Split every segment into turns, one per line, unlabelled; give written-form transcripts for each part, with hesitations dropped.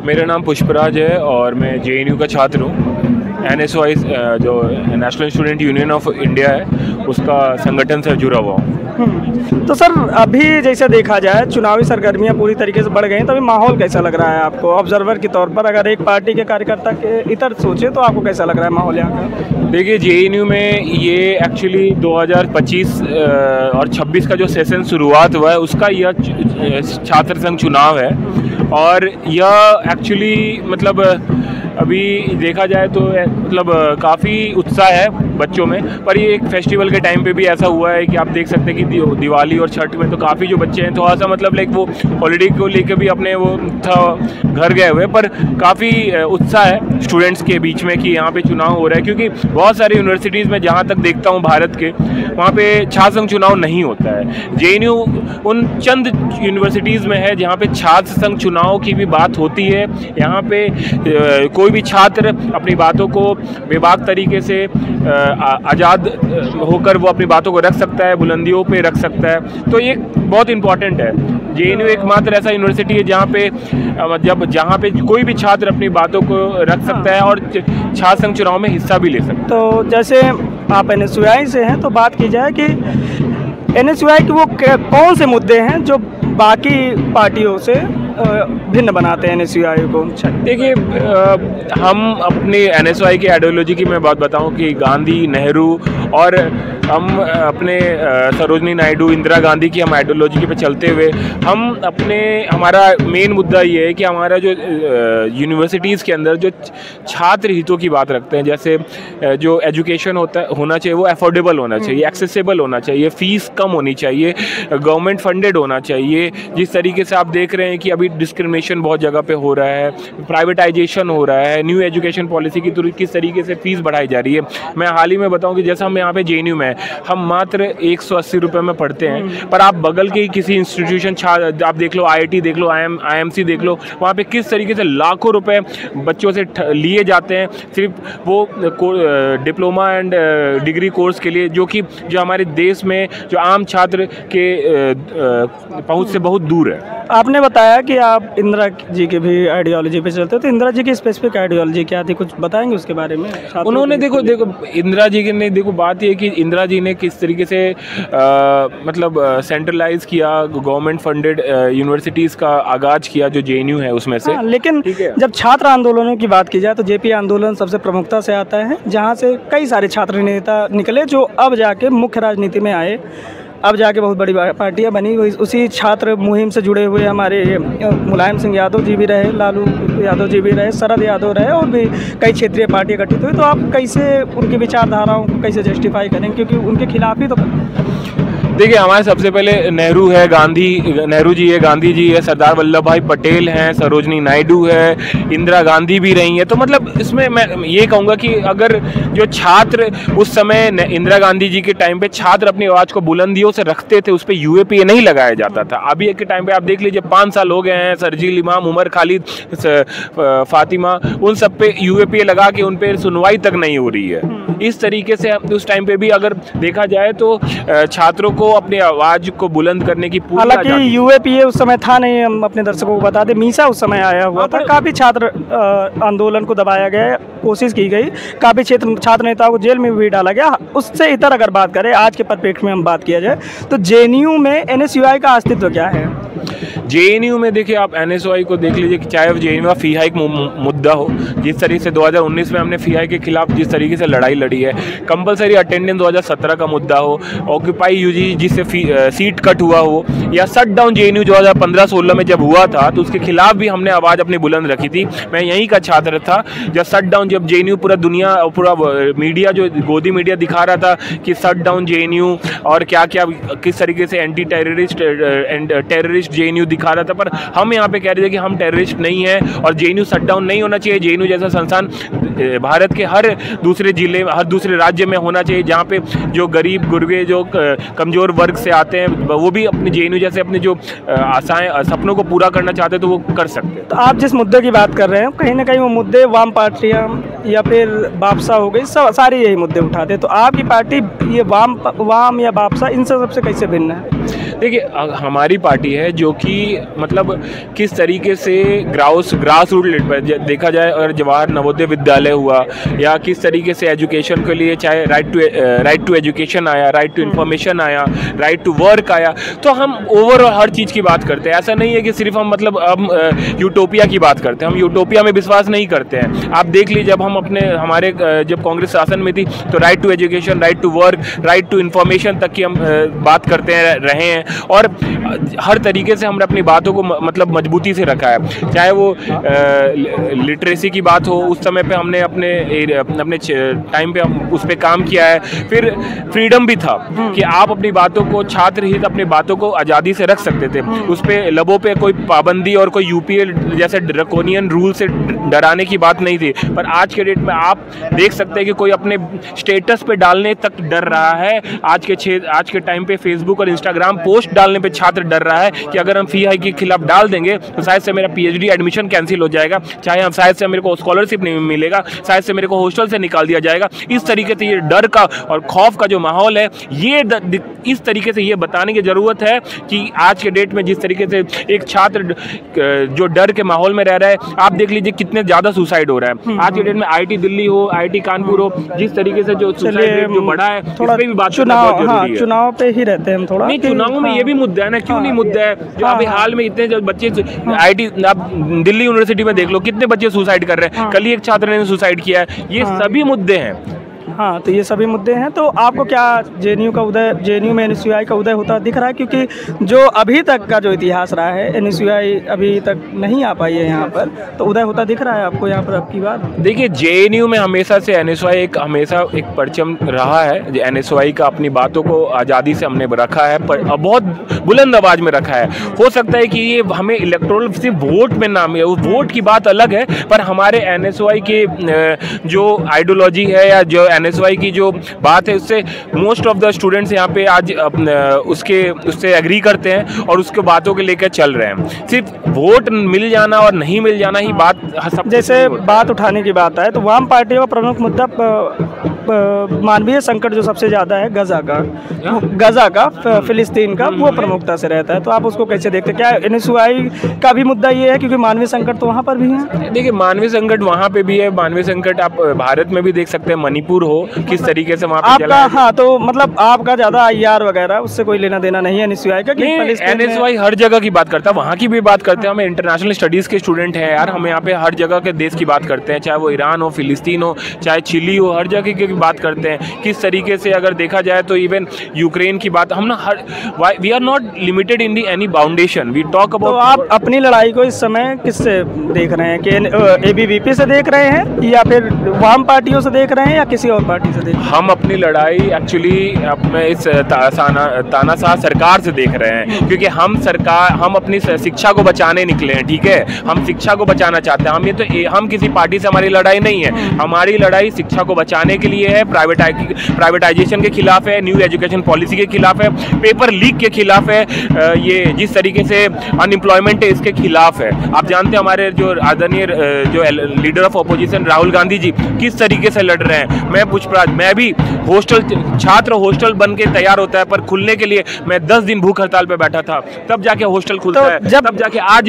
मेरा नाम पुष्पराज है और मैं जेएनयू का छात्र हूँ। एनएसवाई जो national student union of India है उसका संगठन से जुड़ा हुआ हूँ।
तो सर, अभी जैसे देखा जाए चुनावी सरगर्मियां पूरी तरीके से बढ़ गई हैं, तो अभी माहौल कैसा लग रहा है आपको ऑब्जर्वर के तौर पर? अगर एक पार्टी के कार्यकर्ता के इतर सोचे तो आपको कैसा लग रहा है माहौल यहाँ का?
देखिए, जेएनयू में ये एक्चुअली 2025 और 26 का जो सेशन शुरुआत हुआ है उसका यह छात्र संघ चुनाव है और यह एक्चुअली मतलब अभी देखा जाए तो मतलब काफ़ी उत्साह है बच्चों में। पर ये एक फेस्टिवल के टाइम पे भी ऐसा हुआ है कि आप देख सकते हैं कि दिवाली और छठ में तो काफ़ी जो बच्चे हैं थोड़ा सा मतलब लाइक वो हॉलीडे को लेकर भी अपने वो था घर गए हुए, पर काफ़ी उत्साह है स्टूडेंट्स के बीच में कि यहाँ पे चुनाव हो रहा है। क्योंकि बहुत सारी यूनिवर्सिटीज़ में जहाँ तक देखता हूँ भारत के, वहाँ पे छात्र संघ चुनाव नहीं होता है। जेएनयू उन चंद यूनिवर्सिटीज़ में है जहाँ पे छात्र संघ चुनाव की भी बात होती है। यहाँ पे कोई भी छात्र अपनी बातों को बेबाक तरीके से आज़ाद होकर वो अपनी बातों को रख सकता है, बुलंदियों पे रख सकता है। तो ये बहुत इम्पॉर्टेंट है। जेएनयू एकमात्र ऐसा यूनिवर्सिटी है जहाँ पे कोई भी छात्र अपनी बातों को रख सकता है और छात्र संघ चुनाव में हिस्सा भी ले सकता है।
तो जैसे आप एनएसयूआई से हैं, तो बात की जाए कि एनएसयूआई के वो कौन से मुद्दे हैं जो बाकी पार्टियों से भिन्न बनाते हैं एनएसयूआई को?
देखिए, हम अपने एनएसयूआई की आइडियोलॉजी की मैं बात बताऊं कि गांधी, नेहरू और हम अपने सरोजनी नायडू, इंदिरा गांधी की हम आइडियोलॉजी पे चलते हुए हमारा मेन मुद्दा ये है कि हमारा जो यूनिवर्सिटीज़ के अंदर जो छात्र हितों की बात रखते हैं, जैसे जो एजुकेशन होना चाहिए वो अफोर्डेबल होना चाहिए, एक्सेसिबल होना चाहिए, फ़ीस कम होनी चाहिए, गवर्नमेंट फंडेड होना चाहिए। जिस तरीके से आप देख रहे हैं कि अभी डिस्क्रिमिनेशन बहुत जगह पे हो रहा है, प्राइवेटाइजेशन हो रहा है, न्यू एजुकेशन पॉलिसी की किस तरीके से फ़ीस बढ़ाई जा रही है। मैं हाल ही में बताऊं कि जैसा हम यहाँ पे जेएनयू में हम मात्र 180 रुपये में पढ़ते हैं, पर आप बगल के किसी इंस्टीट्यूशन आप देख लो, आईआईटी देख लो, आईएमसी देख लो, वहाँ पे किस तरीके से लाखों रुपए बच्चों से लिए जाते हैं सिर्फ वो डिप्लोमा एंड डिग्री कोर्स के लिए, जो हमारे देश में जो आम छात्र के पहुँच से बहुत दूर है।
आपने बताया कि आप इंदिरा जी की भी आइडियोलॉजी पे चलते हो, तो इंदिरा जी की स्पेसिफिक आइडियोलॉजी क्या थी, कुछ बताएंगे उसके बारे में?
उन्होंने देखो इंदिरा जी ने बात ये कि इंदिरा जी ने किस तरीके से मतलब सेंट्रलाइज किया, गवर्नमेंट फंडेड यूनिवर्सिटीज़ का आगाज किया जो जेएनयू है उसमें से।
लेकिन जब छात्र आंदोलनों की बात की जाए तो जेपी आंदोलन सबसे प्रमुखता से आता है, जहाँ से कई सारे छात्र नेता निकले जो अब जाके मुख्य राजनीति में आए, अब जाके बहुत बड़ी पार्टियां बनी। उसी छात्र मुहिम से जुड़े हुए हमारे मुलायम सिंह यादव जी भी रहे, लालू यादव जी भी रहे, शरद यादव रहे और भी कई क्षेत्रीय पार्टियां गठित हुई। तो आप कैसे उनकी विचारधाराओं को कैसे जस्टिफाई करें, क्योंकि उनके खिलाफ ही तो
देखिए, हमारे सबसे पहले नेहरू है, नेहरू जी है, गांधी जी है, सरदार वल्लभ भाई पटेल हैं, सरोजनी नायडू है, इंदिरा गांधी भी रही हैं। तो मतलब इसमें मैं ये कहूँगा कि अगर जो छात्र उस समय इंदिरा गांधी जी के टाइम पे छात्र अपनी आवाज़ को बुलंदियों से रखते थे, उस पर यूएपीए नहीं लगाया जाता था। अभी के टाइम पे आप देख लीजिए 5 साल हो गए हैं, सरजील इमाम, उमर खालिद, फातिमा, उन सब पे यूएपीए लगा के उन पर सुनवाई तक नहीं हो रही है। इस तरीके से उस टाइम पे भी अगर देखा जाए तो छात्रों को अपनी आवाज को बुलंद करने की पूरी,
हालांकि यूएपीए उस समय था नहीं, हम अपने दर्शकों को बता दें, मीसा उस समय आया हुआ था, काफ़ी छात्र आंदोलन को दबाया गया, कोशिश की गई, काफ़ी छात्र नेताओं को जेल में भी डाला गया। उससे इतर अगर बात करें आज के परिप्रेक्ष्य में हम बात किया जाए तो जेएनयू में एनएसयूआई का अस्तित्व क्या है?
जेएनयू में देखिए, आप एनएसयूआई को देख लीजिए कि चाहे जेएनयू का फी हाइक मुद्दा हो, जिस तरीके से 2019 में हमने फी हाइक के खिलाफ जिस तरीके से लड़ाई लड़ी है, कंपलसरी अटेंडेंस 2017 का मुद्दा हो, ऑक्यूपाई यूजी जिससे सीट कट हुआ हो, या शट डाउन जेएनयू 2015-16 में जब हुआ था तो उसके खिलाफ भी हमने आवाज़ अपनी बुलंद रखी थी। मैं यहीं का छात्र था जब शट डाउन, जब जेएनयू पूरा मीडिया जो गोदी मीडिया दिखा रहा था कि शट डाउन जेएनयू और क्या क्या किस तरीके से एंटी टेररिस्ट जेएनयू दिखा रहा था, पर हम यहाँ पे कह रहे थे कि हम टेररिस्ट नहीं हैं और जेएनयू शट डाउन नहीं होना चाहिए। जेएनयू जैसा संस्थान भारत के हर दूसरे जिले में, हर दूसरे राज्य में होना चाहिए, जहाँ पे जो गरीब गुरबे, जो कमज़ोर वर्ग से आते हैं वो भी अपने जेएनयू जैसे अपने जो आशाएं, सपनों को पूरा करना चाहते हैं तो वो कर सकते हैं।
तो आप जिस मुद्दे की बात कर रहे हैं, कहीं ना कहीं वो मुद्दे वाम पार्टियां या फिर बापसा हो गई, सारे यही मुद्दे उठाते हैं। तो आपकी पार्टी ये वाम या बापसा, इनसे सबसे कैसे भिन्न है?
देखिए हमारी पार्टी है जो कि मतलब किस तरीके से ग्रास रूट पर देखा जाए, और जवाहर नवोदय विद्यालय हुआ, या किस तरीके से एजुकेशन के लिए चाहे राइट टू एजुकेशन आया, राइट टू इन्फॉर्मेशन आया, राइट टू वर्क आया, तो हम ओवरऑल हर चीज़ की बात करते हैं। ऐसा नहीं है कि सिर्फ हम मतलब हम यूटोपिया की बात करते हैं, हम यूटोपिया में विश्वास नहीं करते हैं। आप देख लीजिए जब हम हमारे जब कांग्रेस शासन में थी तो right to education, right to work, right to information तक की हम बात करते रहे हैं, और हर तरीके से हमने अपनी बातों को मतलब मजबूती से रखा है। चाहे वो लिटरेसी की बात हो, उस समय पे हमने अपने टाइम पे हम उस पर काम किया है। फिर फ्रीडम भी था कि आप अपनी बातों को, छात्र हित अपनी बातों को आज़ादी से रख सकते थे, उस पर लबों पे कोई पाबंदी और कोई यूपीए जैसे ड्रैकोनियन रूल से डराने की बात नहीं थी। पर आज के डेट में आप देख सकते हैं कि कोई अपने स्टेटस पे डालने तक डर रहा है। आज के टाइम पे फेसबुक और इंस्टाग्राम पोस्ट डालने पे छात्र डर रहा है कि अगर हम फी हाइक के खिलाफ डाल देंगे तो शायद से मेरा पीएचडी एडमिशन कैंसिल हो जाएगा, चाहे हम शायद से मेरे को स्कॉलरशिप नहीं मिलेगा, शायद से मेरे को हॉस्टल से निकाल दिया जाएगा। इस तरीके से ये डर का और खौफ का जो माहौल है, ये इस तरीके से ये बताने की ज़रूरत है कि आज के डेट में जिस तरीके से एक छात्र जो डर के माहौल में रह रहा है, आप देख लीजिए कितने ज़्यादा सुसाइड हो रहा है। आज के डेट में आईटी दिल्ली हो, आईटी कानपुर हो, जिस तरीके से जो सुसाइड रेट जो बढ़ा है, इस पे भी बात करना बहुत जरूरी है।
चुनाव पे ही रहते हैं हम थोड़ा।
नहीं, चुनावों में ये भी मुद्दा है ना, क्यों नहीं मुद्दा है? जो अभी हाल में इतने जो बच्चे आईटी, आप दिल्ली यूनिवर्सिटी में देख लो कितने बच्चे सुसाइड कर रहे हैं। कल ही एक छात्र ने सुसाइड किया है। ये सभी मुद्दे हैं।
हाँ, तो ये सभी मुद्दे हैं। तो आपको क्या जेएनयू में एनएसयूआई का उदय होता दिख रहा है? क्योंकि जो अभी तक का जो इतिहास रहा है, एनएसयूआई अभी तक नहीं आ पाई है यहाँ पर, तो उदय होता दिख रहा है आपको यहाँ पर अब की बार?
देखिए, जेएनयू में हमेशा से एनएसयूआई हमेशा एक परचम रहा है। एनएसयूआई का अपनी बातों को आज़ादी से हमने रखा है, पर बहुत बुलंद आवाज़ में रखा है। हो सकता है कि ये हमें इलेक्टोरल सिर्फ वोट में नाम है, वोट की बात अलग है, पर हमारे एनएसयूआई के जो आइडियोलॉजी है या जो एनएसयूआई की जो बात है, उससे मोस्ट ऑफ द स्टूडेंट्स यहाँ पे आज उससे एग्री करते हैं और उसके बातों के लेकर चल रहे हैं। सिर्फ वोट मिल जाना और नहीं मिल जाना ही बात,
जैसे बात उठाने की बात है तो वाम पार्टियों का प्रमुख मुद्दा मानवीय संकट जो सबसे ज़्यादा है गजा का फिलिस्तीन का, वो प्रमुखता से रहता है। तो आप उसको कैसे देखते हैं? क्या एनएसयूआई का भी मुद्दा ये है, क्योंकि मानवीय संकट तो वहाँ पर भी है?
देखिए, मानवीय संकट वहाँ पे भी है। मानवीय संकट आप भारत में भी देख सकते हैं, मणिपुर हो, किस तरीके से वहाँ पे चला है।
हाँ, तो मतलब आपका ज़्यादा आईआर वगैरह उससे कोई लेना देना नहीं है एनएसयूआई का?
एनएसयूआई हर जगह की बात करता है, वहाँ की भी बात करते हैं। हम इंटरनेशनल स्टडीज़ के स्टूडेंट हैं यार, हम यहाँ पे हर जगह के देश की बात करते हैं, चाहे वो ईरान हो, फिलिस्तीन हो, चाहे चिली हो, हर जगह की बात करते हैं। किस तरीके से अगर देखा जाए तो इवन यूक्रेन की बात हम ना we are not limited in the any boundation, we talk about.
तो आप अपनी लड़ाई को इस समय किससे देख रहे हैं? कि एबीवीपी से देख रहे हैं, या फिर वाम पार्टियों से देख रहे हैं, या किसी और पार्टी से देख रहे हैं?
हम अपनी लड़ाई एक्चुअली अपने इस तानाशाह सरकार से देख रहे हैं, क्योंकि हम अपनी शिक्षा को बचाने निकले हैं। ठीक है, हम शिक्षा को बचाना चाहते हैं। हम किसी पार्टी से हमारी लड़ाई नहीं है। हमारी लड़ाई शिक्षा को बचाने के लिए है, प्राइवेटाइजेशन के खिलाफ है, न्यू एजुकेशन पॉलिसी के खिलाफ है, पेपर लीक के खिलाफ है, ये जिस तरीके से अनएम्प्लॉयमेंट है इसके खिलाफ है। आप जानते हैं हमारे जो आदरणीय जो leader of opposition Rahul Gandhi ji किस तरीके से लड़ रहे हैं। मैं भी छात्र हॉस्टल बन के तैयार होता है, पर खुलने के लिए मैं 10 दिन भूख हड़ताल पे बैठा था, तब जाके हॉस्टल खुलता है। तब जाके आज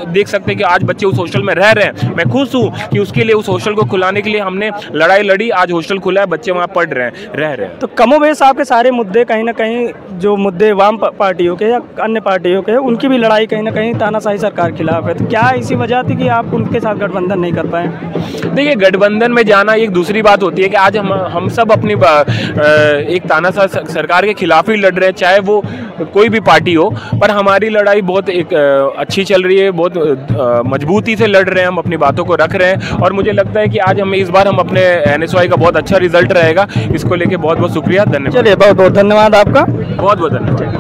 देख सकते हैं कि आज बच्चे उस हॉस्टल में रह रहे हैं। मैं खुश हूँ कि उसके लिए, उस हॉस्टल को खुलाने के लिए हमने लड़ाई लड़ी, आज हॉस्टल खुला है, बच्चे वहाँ पढ़ रहे हैं, रह रहे हैं।
तो कमोबेश आपके सारे मुद्दे कहीं ना कहीं, जो मुद्दे वाम पार्टियों के या अन्य पार्टियों के, उनकी भी लड़ाई कहीं ना कहीं तानाशाही सरकार के खिलाफ है। तो क्या इसी वजह थी कि आप उनके साथ गठबंधन नहीं कर पाए?
देखिए, गठबंधन में जाना एक दूसरी बात होती है कि आज हम सब अपनी एक तानाशाह सरकार के खिलाफ ही लड़ रहे हैं, चाहे वो कोई भी पार्टी हो, पर हमारी लड़ाई बहुत एक अच्छी चल रही है, बहुत मजबूती से लड़ रहे हैं, हम अपनी बातों को रख रहे हैं। और मुझे लगता है कि आज इस बार हम अपने एनएसयूआई का बहुत अच्छा रिजल्ट रहेगा, इसको लेके बहुत बहुत शुक्रिया, धन्यवाद।
चलिए, बहुत बहुत धन्यवाद आपका।
बहुत बहुत धन्यवाद।